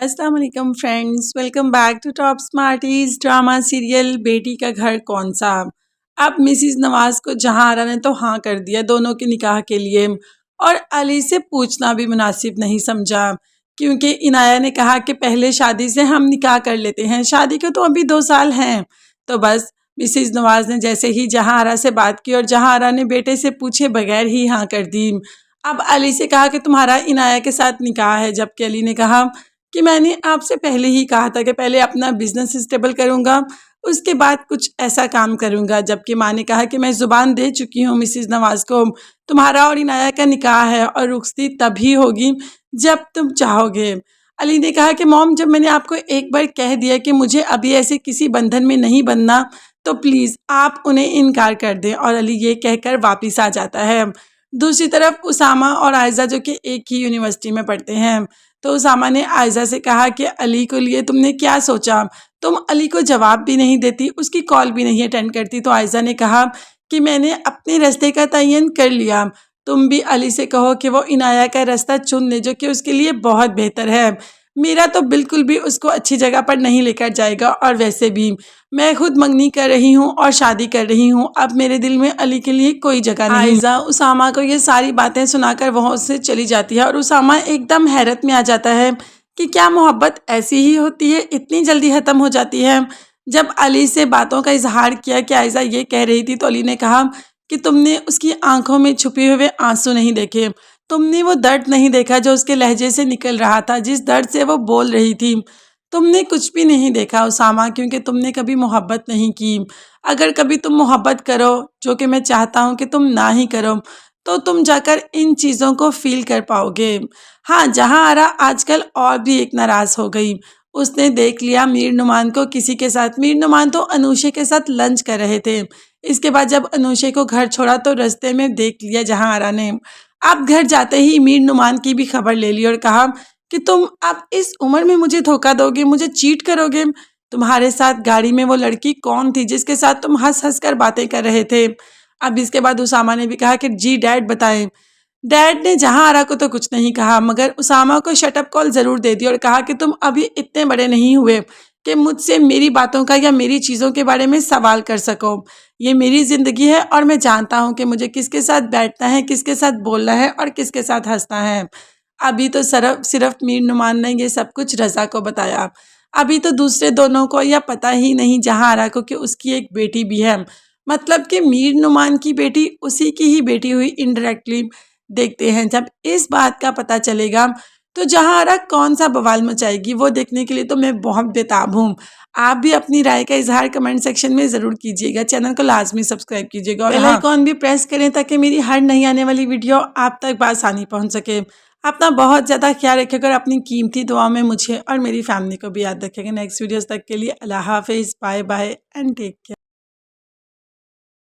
अस्सलाम वालेकुम friends, welcome back to top smarties drama serial बेटी का घर कौन सा। अब मिसिज नवाज को जहां आरा ने तो हाँ कर दिया दोनों के निकाह के लिए, और अली से पूछना भी मुनासिब नहीं समझा, क्योंकि इनाया ने कहा कि पहले शादी से हम निकाह कर लेते हैं, शादी को तो अभी 2 साल हैं। तो बस मिसिज नवाज ने जैसे ही जहां आरा से बात की और जहां आरा ने बेटे से पूछे बगैर ही हाँ कर दी। अब अली से कहा कि तुम्हारा इनाया के साथ निकाह है, जबकि अली ने कहा कि मैंने आपसे पहले ही कहा था कि पहले अपना बिजनेस स्टेबल करूंगा, उसके बाद कुछ ऐसा काम करूंगा। जबकि माँ ने कहा कि मैं ज़ुबान दे चुकी हूँ मिसिज नवाज को, तुम्हारा और इनाया का निकाह है और रुखसती तभी होगी जब तुम चाहोगे। अली ने कहा कि मॉम, जब मैंने आपको एक बार कह दिया कि मुझे अभी ऐसे किसी बंधन में नहीं बनना, तो प्लीज़ आप उन्हें इनकार कर दें। और अली ये कहकर वापस आ जाता है। दूसरी तरफ उसामा और आयजा जो कि एक ही यूनिवर्सिटी में पढ़ते हैं, तो उसामा ने आयजा से कहा कि अली को लिए तुमने क्या सोचा, तुम अली को जवाब भी नहीं देती, उसकी कॉल भी नहीं अटेंड करती। तो आयजा ने कहा कि मैंने अपने रास्ते का तयन कर लिया, तुम भी अली से कहो कि वो इनाया का रास्ता चुन ले जो कि उसके लिए बहुत बेहतर है। मेरा तो बिल्कुल भी उसको अच्छी जगह पर नहीं लेकर जाएगा, और वैसे भी मैं खुद मंगनी कर रही हूँ और शादी कर रही हूँ, अब मेरे दिल में अली के लिए कोई जगह नहीं। आयजा उसामा को ये सारी बातें सुनाकर वहाँ से चली जाती है और उसामा एकदम हैरत में आ जाता है कि क्या मोहब्बत ऐसी ही होती है, इतनी जल्दी ख़त्म हो जाती है। जब अली से बातों का इजहार किया कि आयजा ये कह रही थी, तो अली ने कहा कि तुमने उसकी आंखों में छुपे हुए आंसू नहीं देखे, तुमने वो दर्द नहीं देखा जो उसके लहजे से निकल रहा था, जिस दर्द से वो बोल रही थी। तुमने कुछ भी नहीं देखा उसामा, क्योंकि तुमने कभी मोहब्बत नहीं की। अगर कभी तुम मोहब्बत करो, जो कि मैं चाहता हूँ कि तुम ना ही करो, तो तुम जाकर इन चीज़ों को फील कर पाओगे। हाँ, जहाँ आरा आजकल और भी एक नाराज़ हो गई। उसने देख लिया मीर नुमान को किसी के साथ। मीर नुमान तो अनूशे के साथ लंच कर रहे थे। इसके बाद जब अनूशे को घर छोड़ा तो रास्ते में देख लिया जहाँ आरा ने। अब घर जाते ही मीर नुमान की भी खबर ले ली और कहा कि तुम अब इस उम्र में मुझे धोखा दोगे, मुझे चीट करोगे। तुम्हारे साथ गाड़ी में वो लड़की कौन थी जिसके साथ तुम हंस हंस कर बातें कर रहे थे। अब इसके बाद उसामा ने भी कहा कि जी डैड बताएं। डैड ने जहां आरा को तो कुछ नहीं कहा, मगर उसामा को शटअप कॉल ज़रूर दे दी और कहा कि तुम अभी इतने बड़े नहीं हुए कि मुझसे मेरी बातों का या मेरी चीज़ों के बारे में सवाल कर सको। ये मेरी ज़िंदगी है और मैं जानता हूँ कि मुझे किसके साथ बैठना है, किसके साथ बोलना है और किसके साथ हंसना है। अभी तो सिर्फ मीर नुमान ने ये सब कुछ रज़ा को बताया। अभी तो दूसरे दोनों को यह पता ही नहीं जहाँ आरा को कि उसकी एक बेटी भी है, मतलब कि मीर नुमान की बेटी उसी की ही बेटी हुई इनडायरेक्टली। देखते हैं जब इस बात का पता चलेगा तो जहाँ आरा कौन सा बवाल मचाएगी, वो देखने के लिए तो मैं बहुत बेताब हूँ। आप भी अपनी राय का इजहार कमेंट सेक्शन में ज़रूर कीजिएगा। चैनल को लाजमी सब्सक्राइब कीजिएगा और बेल आइकॉन भी प्रेस करें ताकि मेरी हर नई आने वाली वीडियो आप तक बआसानी पहुँच सके। अपना बहुत ज़्यादा ख्याल रखिएगा और अपनी कीमती दुआ में मुझे और मेरी फैमिली को भी याद रखिएगा। नेक्स्ट वीडियोस तक के लिए अल्लाह हाफिज़, bye bye and take care.